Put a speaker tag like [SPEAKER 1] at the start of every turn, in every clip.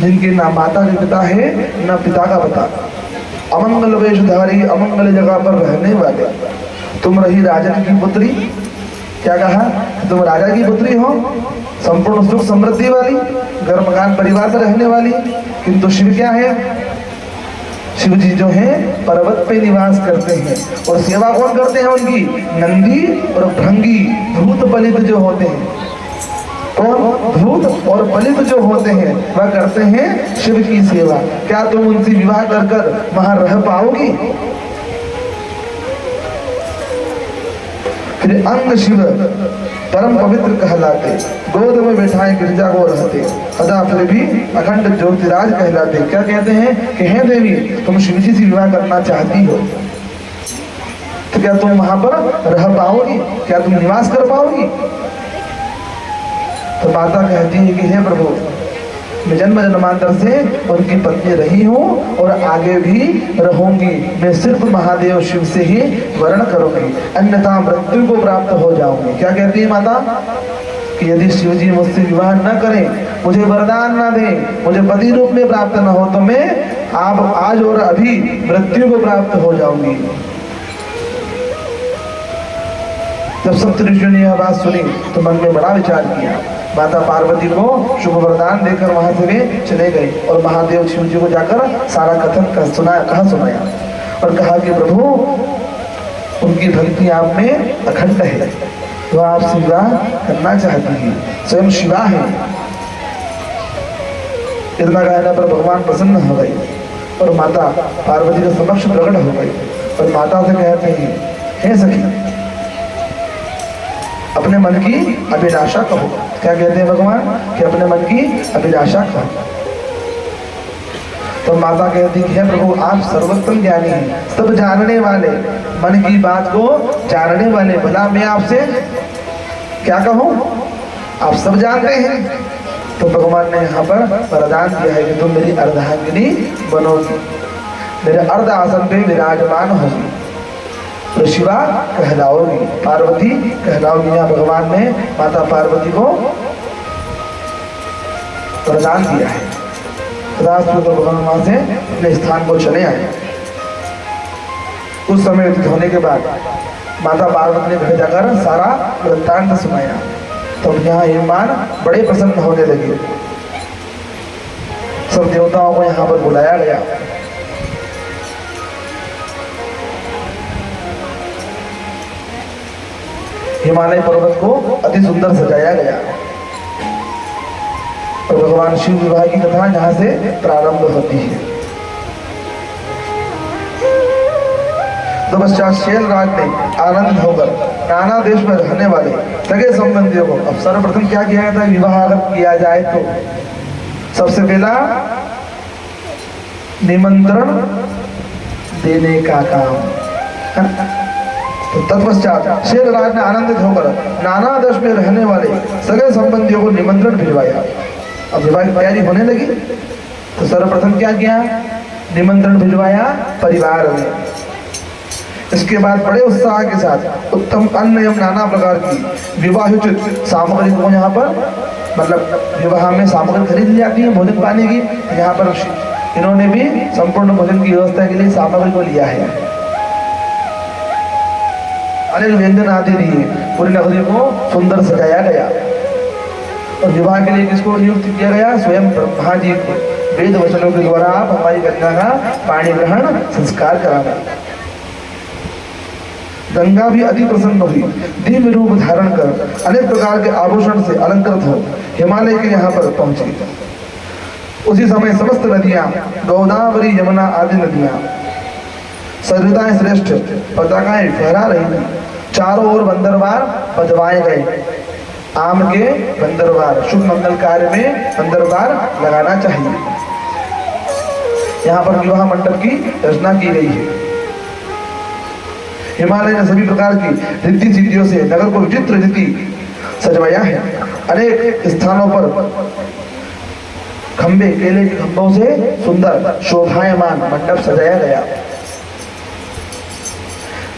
[SPEAKER 1] जिनके ना माता के पिता है ना पिता का पता, अमंगल वेशधारी, अमंगल जगह पर रहने वाले, तुम रही राजन की पुत्री। क्या कहा? तुम राजा की पुत्री हो, संपूर्ण सुख समृद्धि वाली, घर मकान परिवार में रहने वाली, किंतु शिव क्या है? शिव जी जो है पर्वत पे निवास करते हैं। और सेवा कौन करते हैं उनकी? नंदी और भृंगी, भूत बलित जो होते हैं। कौन? भूत और बलित जो होते हैं वह करते हैं शिव की सेवा। क्या तुम उनसे विवाह कर कर वहां रह पाओगी? फिर अंग शिव परम पवित्र कहलाते, गोद में बैठाए गिरजा को रहते, अदा फिर भी अखंड ज्योतिराज कहलाते। क्या कहते हैं कि हे देवी, तुम शिव जी से विवाह करना चाहती हो तो क्या तुम वहां पर रह पाओगी? क्या तुम निवास कर पाओगी? तो माता कहती है कि हे प्रभु, मैं जन्म जन्मांतर से उनकी पत्नी रही हूँ और आगे भी रहूंगी। मैं सिर्फ महादेव शिव से ही वर्ण करूंगी, अन्यथा मृत्यु को प्राप्त हो जाऊंगी। क्या कहती है माता? कि यदि शिव जी मुझसे विवाह न करें, मुझे वरदान न दें, मुझे पति रूप में प्राप्त न हो, तो मैं आप आज और अभी मृत्यु को प्राप्त हो जाऊंगी। जब सप्त ऋषियों ने यह बात सुनी तो मन में बड़ा विचार किया। माता पार्वती को शुभ वरदान देकर वहां से वे चले गए और महादेव शिव जी को जाकर सारा कथन सुनाया और कहा कि प्रभु, उनकी भक्ति आप में अखंड है, वह आपसे विवाह करना चाहती है, स्वयं शिवा है। इतना कहने पर भगवान प्रसन्न हो गए और माता पार्वती के समक्ष प्रकट हो गई और माता से कहते हैं, हे सखी, अपने मन की अभिलाषा कहो। क्या कहते हैं भगवान? कि अपने मन की अभिलाषा कहो। तो माता कहती है, हे प्रभु, आप सर्वोत्तम ज्ञानी हैं, सब जानने वाले, मन की बात को जानने वाले, भला मैं आपसे क्या कहूँ? आप सब जानते हैं। तो भगवान ने यहाँ पर वरदान दिया है कि तुम मेरी अर्धांगिनी बनोगी, मेरे अर्ध आसन पे विराजमान होगी, तो शिवा कहलाओगी, पार्वती कहलाओगी। यहाँ भगवान ने माता पार्वती को वरदान दिया है। तो भगवान वहां से अपने स्थान को चले आए। कुछ समय व्यतीत होने के बाद माता पार्वती ने घर जाकर सारा वृत्तांत सुनाया। तो यहाँ हिमान बड़े प्रसन्न होने लगे। सब देवताओं को यहाँ पर बुलाया गया। हिमालय पर्वत को अति सुंदर सजाया गया और भगवान शिव विवाह की कथा यहाँ से प्रारंभ होती है। तो पश्चात शैलराज ने आनंद होकर नाना देश में रहने वाले सगे संबंधियों को, अब सर्वप्रथम क्या किया था? विवाह अगर किया जाए तो सबसे पहला निमंत्रण देने का काम। तो तत्पश्चात शैलराज ने आनंदित होकर नाना देश में रहने वाले सगे संबंधियों को निमंत्रण भिजवाया। अब विवाह की तैयारी होने लगी तो सर्वप्रथम क्या किया? निमंत्रण भिजवाया परिवार में। इसके बाद बड़े उत्साह के साथ उत्तम अन्न एवं नाना प्रकार की विवाहोचित सामग्री को यहाँ पर, मतलब विवाह में सामग्री खरीद ली जाती है भोजन पाने की, यहाँ पर इन्होंने भी संपूर्ण भोजन की व्यवस्था के लिए सामग्री को लिया है। अनेक व्यंजन आदि दिए, पूरी नगरी को सुंदर सजाया गया और विवाह के लिए किसको नियुक्त किया गया? स्वयं ब्रह्मा जी को। वेद वचनों के द्वारा आप हमारी कन्या का पाणी ग्रहण संस्कार कराना। गंगा भी अति प्रसन्न हुई, दिव्य रूप धारण कर अनेक प्रकार के आभूषण से अलंकृत हो हिमालय के यहाँ पर पहुंची। उसी समय समस्त नदियां, गोदावरी, यमुना आदि नदियां, सरिताएं श्रेष्ठ पताकाएं फहरा रही थी। चारों ओर बंदरवार बजवाए गए। आम के बंदरवार, शुभ मंगल कार्य में बंदरवार लगाना चाहिए। यहाँ पर विवाह मंडप की रचना की गई है। हिमालय ने सभी प्रकार की रिद्धि सिद्धियों से नगर को विचित्र रीति सजवाया है। अनेक स्थानों पर खंबे, केले के खंभों से सुंदर शोभायमान मंडप सजाया गया।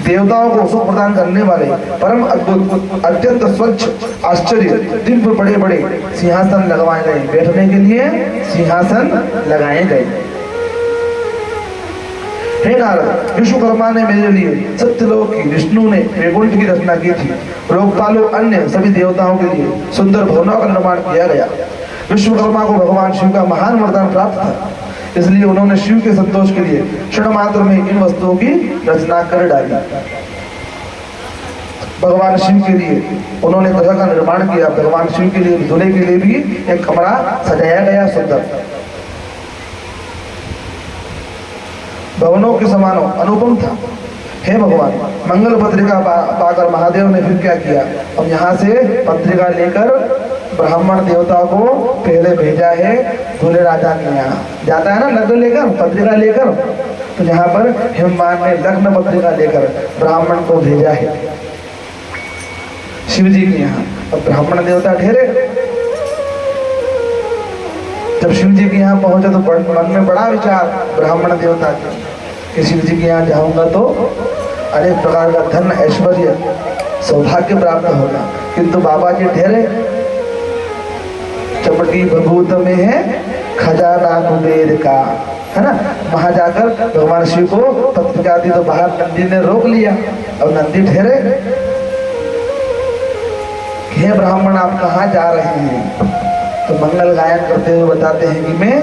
[SPEAKER 1] देवताओं को सुख प्रदान करने वाले परम अद्भुत अत्यंत स्वच्छ आश्चर्य दिव्य बड़े बड़े सिंहासन लगवाए गए, बैठने के लिए सिंहासन लगाए गए। हे नारद, विश्वकर्मा ने मेरे लिए सत्यलोक की, विष्णु ने वैकुंठ की रचना की थी। लोकपालों अन्य सभी देवताओं के लिए सुंदर भवनों का निर्माण किया गया। विश्वकर्मा को भगवान शिव का महान वरदान प्राप्त था, इसलिए उन्होंने शिव के संतोष के लिए क्षण मात्र में इन वस्तुओं की रचना कर डाली। भगवान शिव के लिए उन्होंने ग्रह का निर्माण किया। भगवान शिव के लिए दूल्हे के लिए भी एक कमरा सजाया गया सुंदर, भवनों के समान अनुपम था। हे भगवान, मंगल पत्रिका पाकर महादेव ने फिर क्या किया, अब यहाँ से पत्रिका लेकर ब्राह्मण देवता को पहले भेजा है दूल्हे राजा के यहाँ। जाता है ना लग्न लेकर, पत्रिका लेकर, तो यहाँ पर हिमवान ने लग्न पत्रिका लेकर ब्राह्मण को भेजा है शिव जी के यहाँ। अब ब्राह्मण देवता ठहरे, जब शिव जी के यहाँ पहुंचे तो मन में बड़ा विचार ब्राह्मण देवता के, शिव जी के यहाँ जाऊंगा तो अनेक प्रकार का धन ऐश्वर्य सौभाग्य प्राप्त होगा। किंतु बाबा जी ठहरे, चपटी भभूत में है खजाना कुबेर का, है ना। वहां जाकर भगवान शिव को पत्रिका दी तो बाहर नंदी ने रोक लिया। और नंदी ठहरे, हे ब्राह्मण आप कहाँ जा रहे हैं? तो मंगल गायन करते हुए बताते हैं कि मैं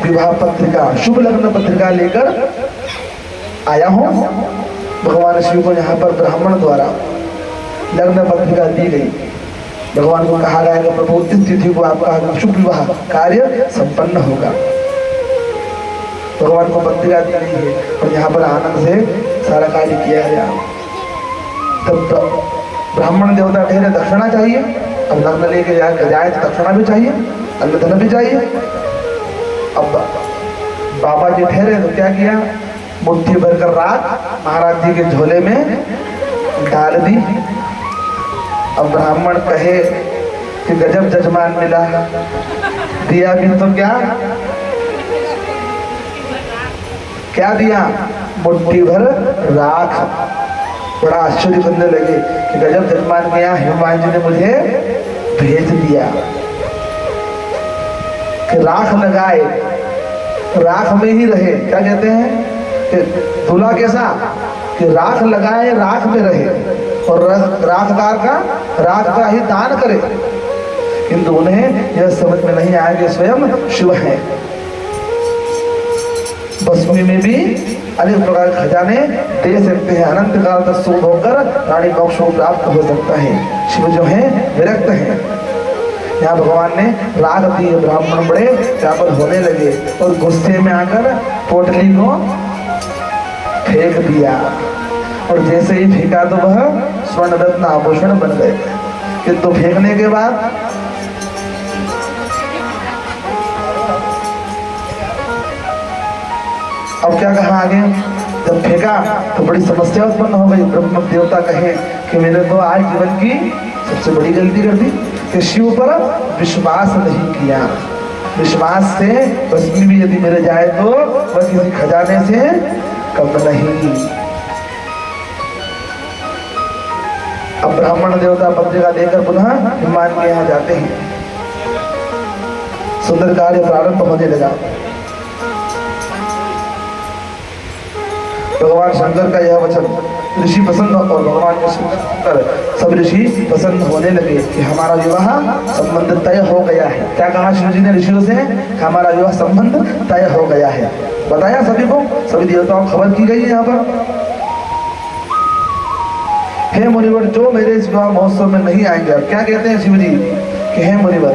[SPEAKER 1] विवाह पत्रिका, शुभ लग्न पत्रिका लेकर आया हूँ। भगवान शिव को यहाँ पर ब्राह्मण द्वारा लग्न पत्रिका दी गई। भगवान को कहा गया कि प्रभु इस तिथि को आपका शुभ विवाह कार्य संपन्न होगा। भगवान को पत्रिका दी गई है और यहाँ पर आनंद से सारा कार्य किया गया। तब ब्राह्मण देवता ठहरे, दक्षिणा चाहिए। अब लग्न लेके जाए तो दक्षिणा भी चाहिए, अन्न धन भी चाहिए। अब बाबा जी ठहरे तो क्या किया, मुट्ठी भरकर राख महाराज जी के झोले में डाल दी। अब ब्राह्मण कहे कि गजब जजमान मिला, दिया भी तो क्या दिया, मुट्ठी भर राख। बड़ा आश्चर्य करने लगे कि गजब जजमान के यहाँ हिमवान जी ने मुझे भेज दिया कि राख लगाए, राख में ही रहे। क्या कहते हैं कि दूल्हा कैसा कि राख लगाए, राख में रहे और राखदार का राख का ही दान करे। किंतु उन्हें यह समझ में नहीं आया कि स्वयं शिव है। भस्मी में भी अनेक प्रकार के खजाने दे सकते हैं, अनंत काल तक सुख होकर रानी मोक्ष को प्राप्त हो सकता है। शिव जो है विरक्त है। यहाँ भगवान ने राग दी, ब्राह्मण बड़े व्याकुल होने लगे और गुस्से में आकर पोटली को फेंक दिया और जैसे ही फेंका तो वह स्वर्ण रत्न आभूषण बन गए। किंतु फेंकने के बाद अब क्या कहा आगे, जब फेंका तो बड़ी समस्या उत्पन्न हो गई। ब्रह्म देवता कहे कि मैंने तो आज जीवन की सबसे बड़ी गलती कर दी कि शिव पर विश्वास नहीं किया। विश्वास से भस्मी भी यदि मिल जाए तो वह किसी खजाने से कम नहीं। अब ब्राह्मण देवता पत्रिका देकर पुनः हिमवान के यहाँ जाते हैं। सुंदर कार्य प्रारंभ होने लगा। भगवान शंकर का यह वचन ऋषि पसंद और भगवान के शंकर सब ऋषि पसंद होने लगे कि हमारा विवाह संबंध तय हो गया है। क्या कहा शिव जी ने ऋषियों से, हमारा विवाह संबंध तय हो गया है। बताया सभी को, सभी देवताओं को खबर की गई है यहाँ पर। हे मुनिवर, जो मेरे इस विवाह महोत्सव में नहीं आएंगे, अब क्या कहते हैं शिव जी कि हे मुनिवर,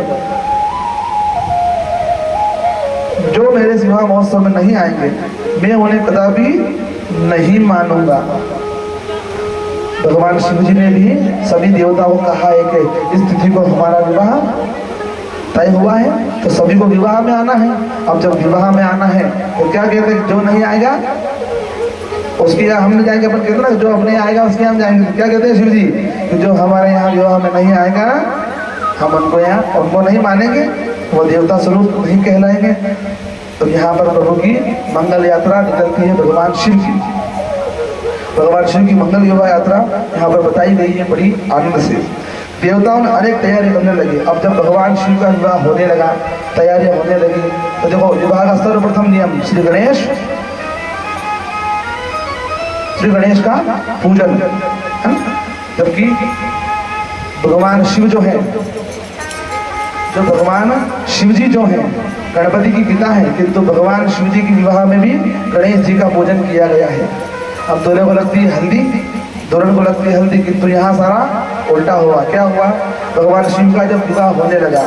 [SPEAKER 1] जो मेरे इस विवाह महोत्सव में नहीं आएंगे मैं उन्हें कदापि नहीं मानूंगा। भगवान शिव जी ने भी सभी देवताओं को कहा है कि इस तिथि को हमारा विवाह तय हुआ है तो सभी को विवाह में आना है। अब जब विवाह में आना है तो क्या कहते हैं, जो नहीं आएगा उसके यहाँ हम नहीं जाएंगे। अपन कहते ना जो अपने आएगा उसके यहाँ हम जाएंगे। क्या कहते हैं शिव जी कि जो हमारे यहाँ विवाह में नहीं आएगा हम उनको यहाँ उनको नहीं मानेंगे, वो देवता स्वरूप नहीं कहलाएंगे। तो यहाँ पर प्रभु की मंगल यात्रा निकलती है भगवान शिव की भगवान शिव की मंगल विवाह यात्रा यहाँ पर बताई गई है बड़ी आनंद से। देवताओं ने अनेक तैयारी करने लगी। अब जब भगवान शिव का विवाह होने लगा, तैयारियां होने लगी, तो देखो विवाह का सर्वप्रथम नियम श्री गणेश का पूजन। जबकि भगवान शिव जो है, जो भगवान शिव जी जो हैं गणपति की पिता हैं, किंतु भगवान शिव जी की विवाह में भी गणेश जी का पूजन किया गया है। अब दूल्हे को लगती है हल्दी, दुल्हन को लगती है हल्दी, किंतु यहाँ सारा उल्टा हुआ। क्या हुआ? भगवान शिव का जब विवाह होने लगा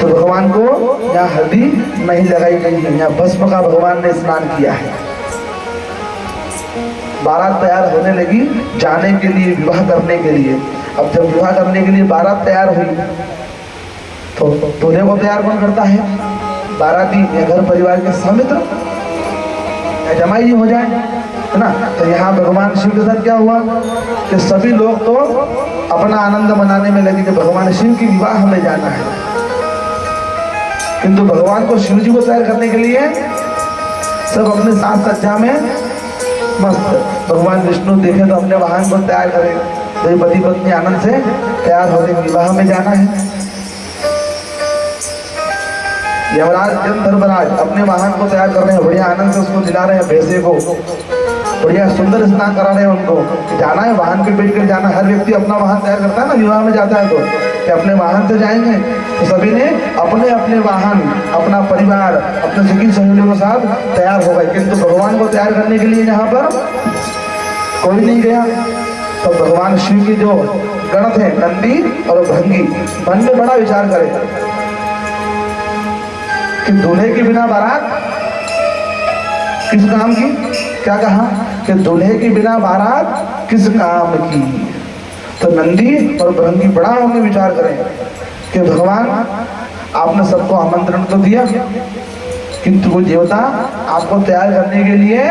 [SPEAKER 1] तो भगवान को यहाँ हल्दी नहीं लगाई गई है, यहाँ भस्म का भगवान ने स्नान किया है। बारात तैयार होने लगी जाने के लिए, विवाह करने के लिए। अब जब विवाह करने के लिए बारात तैयार हुई तो दूल्हे को तैयार कौन करता है? बाराती या घर परिवार के समित्र या जमाई जी हो जाए, है ना। तो यहाँ भगवान शिव के साथ क्या हुआ कि सभी लोग तो अपना आनंद मनाने में लगे कि भगवान शिव की विवाह में जाना है, किंतु भगवान को शिव जी को तैयार करने के लिए सब अपने साथ सज्जा में मस्त। भगवान विष्णु देखे तो अपने वाहन को तैयार करें, तो पति पत्नी आनंद से तैयार होते विवाह में जाना है। यमराज धर्मराज अपने वाहन को तैयार कर रहे हैं, बढ़िया आनंद से उसको दिला रहे हैं, भैंसे को बढ़िया सुंदर स्नान करा रहे हैं। उनको जाना है, वाहन पे बैठ कर जाना। हर व्यक्ति अपना वाहन तैयार करता है ना, विवाह में जाता है तो कि अपने वाहन से जाएंगे। तो सभी ने अपने अपने वाहन, अपना परिवार, अपने सखी सहेलियों के साथ तैयार हो गए, किंतु भगवान को तैयार करने के लिए यहाँ पर कोई नहीं गया। तो भगवान शिव की जो गण थे नंदी और भृंगी, मन में बड़ा विचार करे कि दूल्हे के बिना बारात किस काम की। क्या कहा कि दूल्हे के बिना बारात किस काम की। तो नंदी और भृंगी बड़ा होंगे विचार करें कि भगवान आपने सबको आमंत्रण तो दिया, किंतु वो देवता आपको तैयार करने के लिए,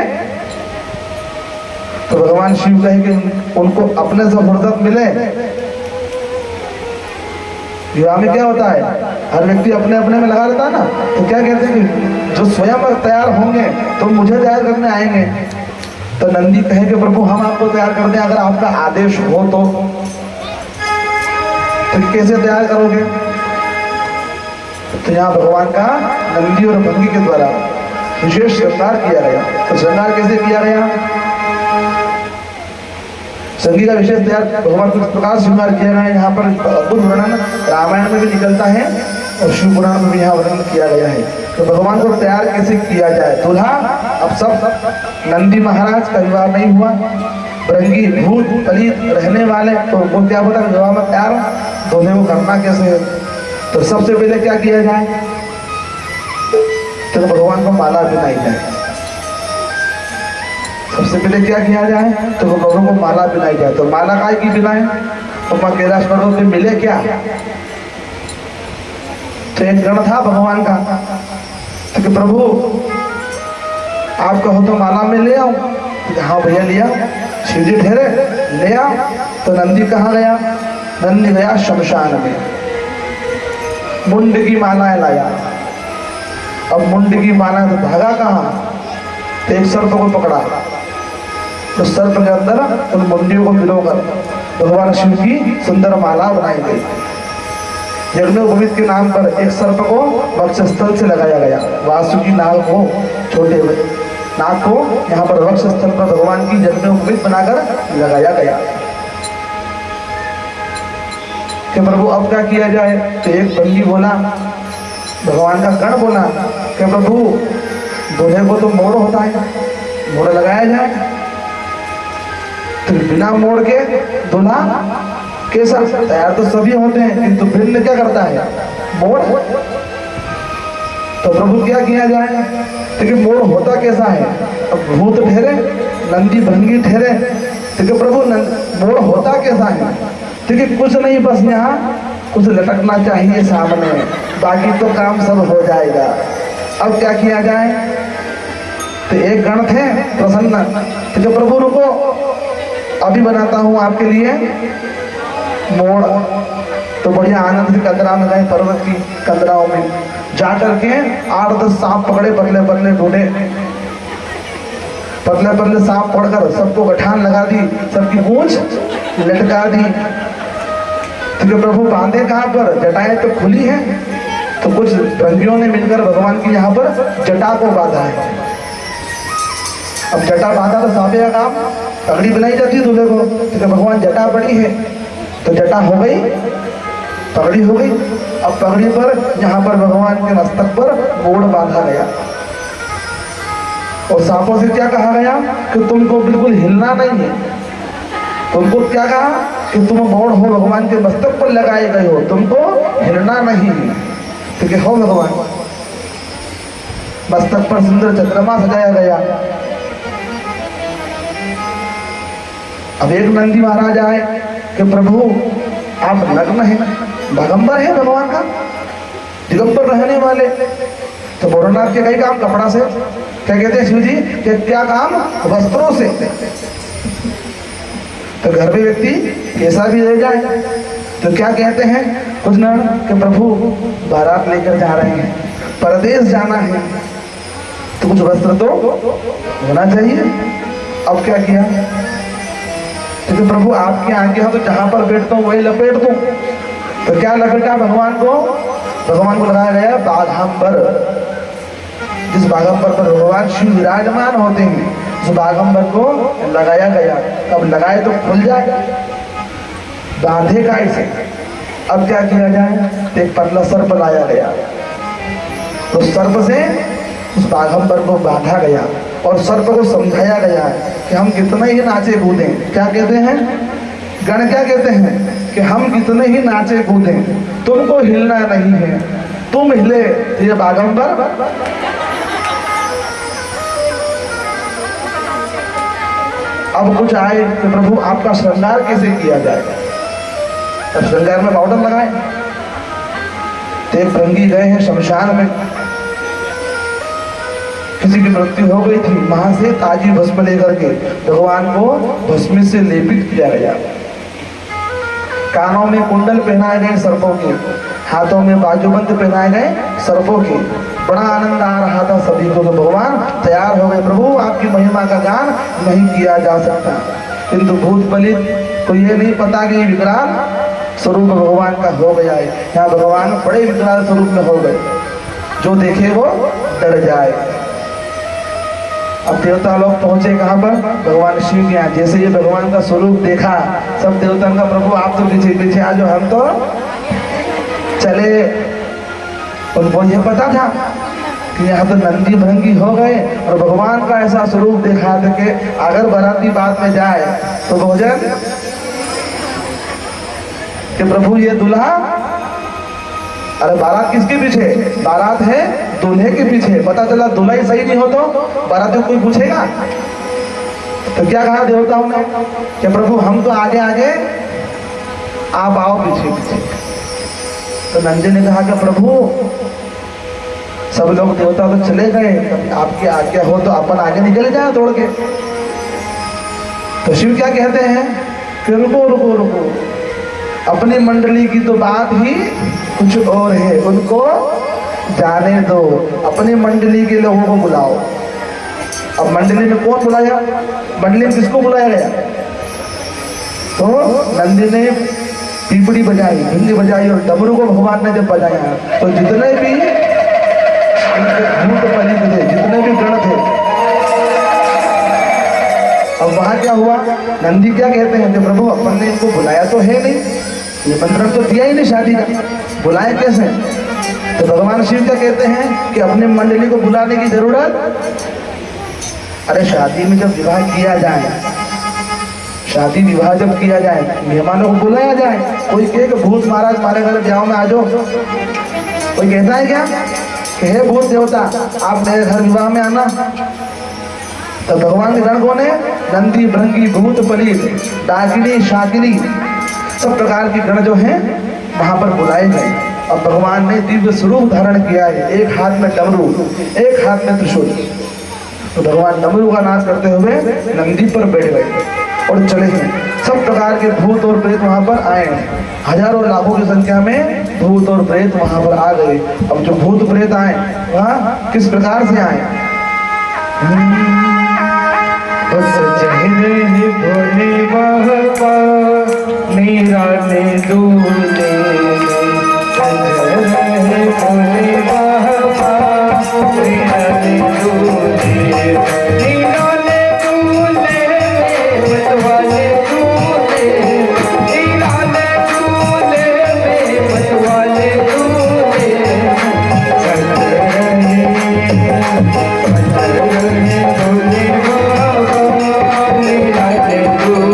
[SPEAKER 1] तो भगवान शिव कहे कि उनको अपने से फुर्सत मिले। विवाह में क्या होता है, हर व्यक्ति अपने अपने में लगा रहता है ना। तो क्या कहते हैं कि जो स्वयं तैयार होंगे तो मुझे तैयार करने आएंगे। तो नंदी कहे कि प्रभु हम आपको तैयार कर दें, अगर आपका आदेश हो तो कैसे तैयार करोगे। तो यहाँ भगवान का नंदी और भृंगी के द्वारा विशेष श्रृंगार किया गया। तो श्रृंगार कैसे किया गया? संगी का विशेष तैयार भगवान को इस प्रकार श्रृंगार किया गया है। यहाँ पर अद्भुत वर्णन रामायण में भी निकलता है और शिव पुराण में भी यहाँ वर्णन किया गया है। तो भगवान को तैयार कैसे किया जाए। दूल्हा, अब सब नंदी महाराज का विवाह नहीं हुआ, भृंगी भूत पलित रहने वाले, तो वो क्या पता विवाह में तैयार, दूल्हे को करना कैसे है। तो सबसे पहले क्या किया जाए, तो भगवान को माला पहनाई जाए। सबसे पहले क्या किया जाए, तो प्रभु को माला पहनाई जाए। तो माला काय की पहनाए, तो कैलाश पर्वत पे मिले क्या। तो एक गण था भगवान का, तो प्रभु आप कहो तो माला में ले आऊं। तो हाँ भैया लिया। शिव जी ठहरे, ले आओ। तो नंदी कहाँ गया, नंदी गया शमशान में, मुंड की मालाएं लाया। अब मुंड की माला तो भागा कहाँ, तो एक सर्प को पकड़ा, तो सर्प के अंदर उन मुंडियों को पिरोकर भगवान शिव की सुंदर माला बनाई गई। यज्ञोपवीत के नाम पर एक सर्प को वक्षस्थल से लगाया गया, वासुकी नाग को, छोटे नाग को यहाँ पर वक्षस्थल पर भगवान की यज्ञोपवीत बनाकर लगाया गया। कि प्रभु अब क्या किया जाए। तो एक बंदी बोला, भगवान का गण बोला कि प्रभु दूल्हे को तो मोड़ होता है, मोड़ लगाया जाए। तो बिना मोड़ के दूल्हा कैसा, तैयार तो सभी होते हैं, किंतु भिन्न क्या करता है, मोड़। तो प्रभु क्या किया जाए, लेकिन मोड़ होता कैसा है। अब भूत ठहरे, नंदी भृंगी ठहरे, तो प्रभु मोड़ होता कैसा है। ठीक, कुछ नहीं, बस यहाँ कुछ लटकना चाहिए सामने, बाकी तो काम सब हो जाएगा। अब क्या किया जाए। तो एक गण थे प्रसन्न, तो प्रभु रुको, अभी बनाता हूँ आपके लिए मोड़। तो बढ़िया आनंद की कंदरा में गए, पर्वत की कंदराओं में जा करके 8-10 सांप पकड़े, पतले पतले ढूंढे। पतले पतले सांप पड़कर सबको गठान लगा दी, सबकी पूंछ लटका दी। तो प्रभु बांधे कहाँ पर? जटाएं तो खुली है, तो कुछ रंगियों ने मिलकर भगवान की यहाँ पर जटा को बांधा है। अब जटा बांधा तो सांपे का काम, पगड़ी बनाई जाती है दूल्हे को, तो भगवान जटा बड़ी है तो जटा हो गई, पगड़ी हो गई। अब पगड़ी पर यहाँ पर भगवान के मस्तक पर मोड़ बांधा गया और सांपों से क्या कहा गया कि तुमको बिल्कुल हिलना नहीं है। तुमको क्या कहा कि तुम मोड़ हो भगवान के मस्तक पर लगाए गए हो, तुमको हिलना नहीं है। ठीक है, हो भगवान मस्तक पर सुंदर चंद्रमा सजाया गया। अब एक नंदी महाराज आए कि प्रभु आप नग्न हैं, दिगंबर है भगवान का, दिगंबर रहने वाले। तो भोलेनाथ के कई काम कपड़ा से, क्या कहते हैं शिव जी कि क्या काम? वस्त्रों से। तो घर में व्यक्ति ऐसा भी रह जाए तो क्या कहते हैं कुछ न कि प्रभु बारात लेकर जा रहे हैं, परदेश जाना है, तो कुछ वस्त्र तो होना चाहिए। अब क्या किया तो प्रभु आपकी आज्ञा हो तो जहां पर बैठता हूँ वही लपेट दूं। तो क्या लपेटा भगवान को? भगवान को लगाया गया बाघंबर। जिस बाघंबर पर भगवान शिव विराजमान होते हैं, उस बाघंबर को लगाया गया। अब लगाए तो खुल जाए, बांधे का इसे। अब क्या किया जाए? एक पतला सर्प लाया गया, तो सर्प से उस बाघंबर को बांधा गया और सर्प को समझाया गया कि हम कितने ही नाचे कूदे, क्या कहते हैं गण, क्या कहते हैं कि हम कितने ही नाचे कूदे, तुमको हिलना नहीं है, तुम हिले तो ये बाघंबर। अब कुछ आए कि प्रभु आपका श्रृंगार कैसे किया जाए? अब श्रृंगार में पाउडर लगाए। तो एक भृंगी गए हैं शमशान में, किसी की मृत्यु हो गई थी, वहां से ताजी भस्म लेकर के भगवान को भस्म से लेपित किया गया। कानों में कुंडल पहनाए गए सर्पों के, हाथों में बाजूबंद पहनाए गए सर्पों के। बड़ा आनंद आ रहा था सभी को। तो भगवान तैयार हो गए, प्रभु आपकी महिमा का गान नहीं किया जा सकता। किंतु भूत बलित को ये नहीं पता कि विकराल स्वरूप भगवान का हो गया है। यहाँ भगवान बड़े विकराल स्वरूप में हो गए, जो देखे वो डर जाए। अब देवता लोग पहुंचे कहाँ पर? भगवान शिव के यहाँ। जैसे ये भगवान का स्वरूप देखा, सब देवता का प्रभु आप तो पीछे पीछे आ जाओ, हम तो चले। उनको ये पता था कि यहाँ तो नंदी भृंगी हो गए और भगवान का ऐसा स्वरूप देखा था कि अगर बाराती बाद में जाए तो भोजन कि प्रभु ये दूल्हा, अरे बारात किसके पीछे? बारात है दूल्हे के पीछे। पता चला दूल्हा ही सही नहीं हो तो बारात को कोई पूछेगा? तो क्या कहा देवताओं ने कि प्रभु हम तो आगे आगे, आप आओ पीछे पीछे। तो नंदी ने कहा कि प्रभु सब लोग देवता तो चले गए, आपकी आज्ञा हो तो अपन आगे निकले जाए दौड़ के। तो शिव क्या कहते हैं कि रुको रुको रुको, अपनी मंडली की तो बात ही कुछ और है, उनको जाने दो, अपनी मंडली के लोगों को बुलाओ। अब मंडली में कौन बुलाया? मंडली में किसको बुलाया गया? तो नंदी ने पीपड़ी बजाई, भिंडी बजाई और डमरू को भगवान ने जब बजाया तो जितने भी भूत पलित थे, जितने भी गण थे, अब वहां क्या हुआ? नंदी क्या कहते हैं कि प्रभु अपन ने इनको बुलाया तो है नहीं, ये मंत्र तो दिया ही नहीं शादी का, बुलाए कैसे? तो भगवान शिव क्या कहते हैं कि अपने मंडली को बुलाने की जरूरत, अरे शादी में जब विवाह किया जाए, शादी विवाह जब किया जाए, मेहमानों को बुलाया जाए। कोई कहे कि भूत महाराज हमारे घर ब्याह में आ जाओ, कोई कहता है क्या कि हे भूत देवता आप मेरे घर विवाह में आना? तो भगवान के गण कौन है? नंदी भृंगी भूत पलित डाकिनी शाकिनी सब प्रकार के गण जो हैं वहां पर बुलाए गए। और भगवान ने दिव्य स्वरूप धारण किया है, एक हाथ में डमरू, एक हाथ में त्रिशूल। तो भगवान डमरू का नाच करते हुए नंदी पर बैठ गए और चले हैं। सब प्रकार के भूत और प्रेत वहां पर आए हैं, हजारों लाखों की संख्या में भूत और प्रेत वहां पर आ गए। अब जो भूत प्रेत आए वहां किस प्रकार से आए?
[SPEAKER 2] चेहरे भोले बाबा निराले दूल्हे चेहरे भोले बाबा निराले दूल्हे निराले दूल्हे मतवाले दूल्हे निराले दूल्हे मतवाले दूल्हे भोले बाबा निराले दूल्हे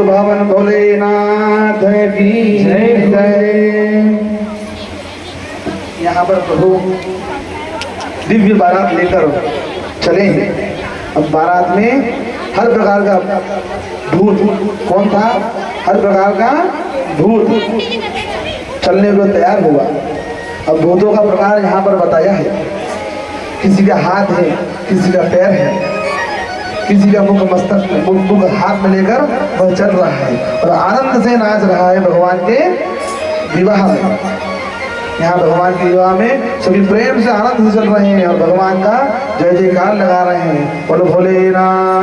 [SPEAKER 1] भवन भोलेनाथ की जय जय। यहाँ पर प्रभु दिव्य बारात लेकर चले। अब बारात में हर प्रकार का भूत। कौन था? हर प्रकार का भूत चलने को तैयार हुआ। अब भूतों का प्रकार यहाँ पर बताया है। किसी का हाथ है, किसी का पैर है, किसी का मुख मस्तक मुख हाथ में लेकर वह चल रहा है और आनंद से नाच रहा है भगवान के विवाह में। यहाँ भगवान के विवाह में सभी प्रेम से आनंद से चल रहे हैं और भगवान का जय जयकार लगा रहे हैं। बोलो भोलेनाथ।